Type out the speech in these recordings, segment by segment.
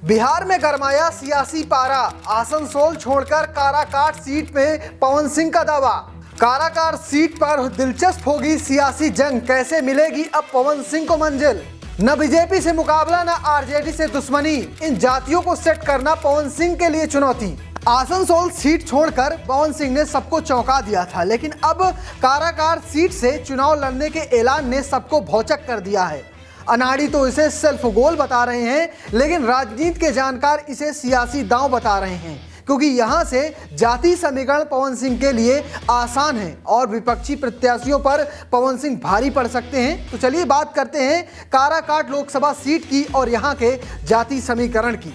बिहार में गरमाया सियासी पारा, आसनसोल छोड़कर काराकाट सीट में पवन सिंह का दावा। काराकाट सीट पर दिलचस्प होगी सियासी जंग, कैसे मिलेगी अब पवन सिंह को मंजिल। न बीजेपी से मुकाबला न आरजेडी से दुश्मनी, इन जातियों को सेट करना पवन सिंह के लिए चुनौती। आसनसोल सीट छोड़कर पवन सिंह ने सबको चौंका दिया था, लेकिन अब काराकाट सीट से चुनाव लड़ने के ऐलान ने सबको भौचक कर दिया है। अनाड़ी तो इसे सेल्फ गोल बता रहे हैं, लेकिन राजनीति के जानकार इसे सियासी दांव बता रहे हैं, क्योंकि यहां से जाति समीकरण पवन सिंह के लिए आसान है और विपक्षी प्रत्याशियों पर पवन सिंह भारी पड़ सकते हैं। तो चलिए बात करते हैं काराकाट लोकसभा सीट की और यहां के जाति समीकरण की।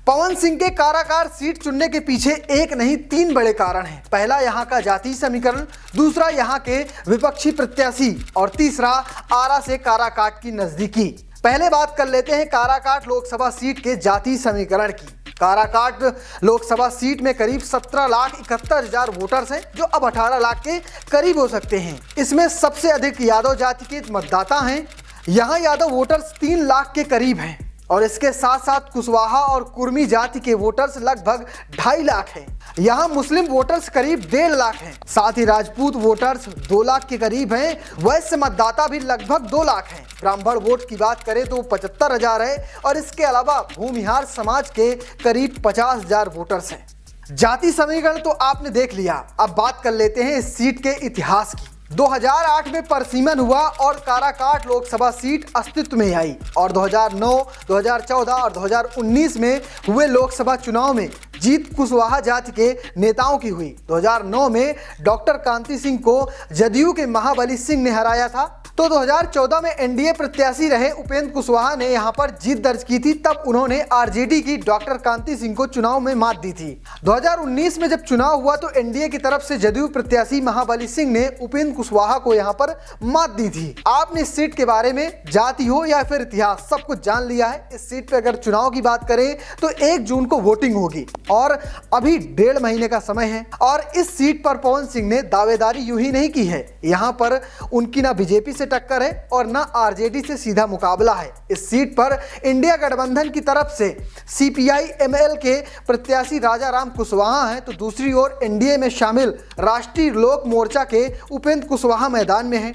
पवन सिंह के काराकाट सीट चुनने के पीछे एक नहीं 3 बड़े कारण हैं। पहला यहाँ का जाति समीकरण, दूसरा यहाँ के विपक्षी प्रत्याशी और तीसरा आरा से काराकाट की नजदीकी। पहले बात कर लेते हैं काराकाट लोकसभा सीट के जाति समीकरण की। काराकाट लोकसभा सीट में करीब 17,71,000 वोटर्स हैं, जो अब 18 लाख के करीब हो सकते हैं। इसमें सबसे अधिक यादव जाति के मतदाता हैं। यहाँ यादव वोटर्स 3 लाख के करीब हैं और इसके साथ साथ कुशवाहा और कुर्मी जाति के वोटर्स लगभग 2.5 लाख हैं। यहाँ मुस्लिम वोटर्स करीब 1.5 लाख हैं। साथ ही राजपूत वोटर्स 2 लाख के करीब हैं। वैश्य मतदाता भी लगभग 2 लाख हैं। ब्राह्मण वोट की बात करें तो 75,000 है और इसके अलावा भूमिहार समाज के करीब 50,000 वोटर्स हैं। जाति समीकरण तो आपने देख लिया, अब बात कर लेते हैं इस सीट के इतिहास की। 2008 में परसीमन हुआ और काराकाट लोकसभा सीट अस्तित्व में आई और 2009, 2014 और 2019 में हुए लोकसभा चुनाव में जीत कुशवाहा जाति के नेताओं की हुई। 2009 में डॉक्टर कांति सिंह को जदयू के महाबली सिंह ने हराया था। तो 2014 में एनडीए प्रत्याशी रहे उपेंद्र कुशवाहा ने यहां पर जीत दर्ज की थी, तब उन्होंने आरजेडी की डॉक्टर कांति सिंह को चुनाव में मात दी थी। 2019 में जब चुनाव हुआ तो एनडीए की तरफ से जदयू प्रत्याशी महाबली सिंह ने उपेंद्र कुशवाहा को यहां पर मात दी थी। आपने इस सीट के बारे में जाति हो या फिर इतिहास सब कुछ जान लिया है। इस सीट पे अगर चुनाव की बात करें तो 1 जून को वोटिंग होगी और अभी 1.5 महीने का समय है। और इस सीट पर पवन सिंह ने दावेदारी यूं ही नहीं की है, यहाँ पर उनकी ना बीजेपी से टक्कर है और ना आरजेडी से सीधा मुकाबला है। इस सीट पर इंडिया गठबंधन की तरफ से सीपीआई एमएल के प्रत्याशी राजा राम कुशवाहा हैं, तो दूसरी ओर एनडीए में शामिल राष्ट्रीय लोक मोर्चा के उपेंद्र कुशवाहा मैदान में हैं।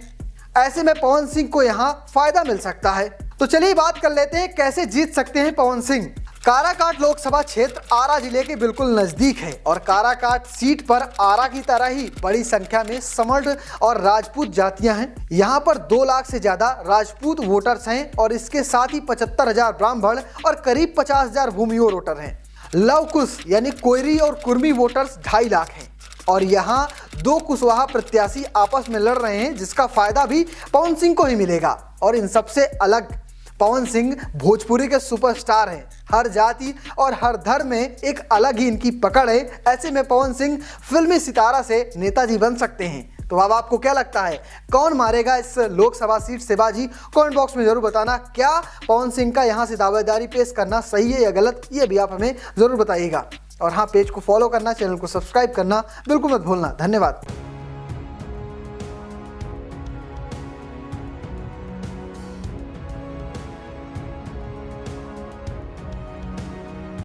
ऐसे में पवन सिंह को यहां फायदा मिल सकता है। तो चलिए बात कर लेते हैं कैसे जीत सकते हैं पवन सिंह। काराकाट लोकसभा क्षेत्र आरा जिले के बिल्कुल नजदीक है और काराकाट सीट पर आरा की तरह ही बड़ी संख्या में समर्थ और राजपूत जातियां हैं। यहां पर 2 लाख से ज्यादा राजपूत वोटर्स हैं और इसके साथ ही 75,000 ब्राह्मण और करीब 50,000 भूमियों वोटर हैं। लवकुश यानी कोयरी और कुर्मी वोटर्स 2.5 लाख हैं और यहाँ 2 कुशवाहा प्रत्याशी आपस में लड़ रहे हैं, जिसका फायदा भी पवन सिंह को ही मिलेगा। और इन सबसे अलग पवन सिंह भोजपुरी के सुपरस्टार हैं। हर जाति और हर धर्म में एक अलग ही इनकी पकड़ है। ऐसे में पवन सिंह फिल्मी सितारा से नेताजी बन सकते हैं। तो अब आपको क्या लगता है, कौन मारेगा इस लोकसभा सीट से बाजी? कमेंट बॉक्स में जरूर बताना। क्या पवन सिंह का यहाँ से दावेदारी पेश करना सही है या गलत, ये भी आप हमें जरूर बताइएगा। और हाँ, पेज को फॉलो करना, चैनल को सब्सक्राइब करना बिल्कुल मत भूलना। धन्यवाद।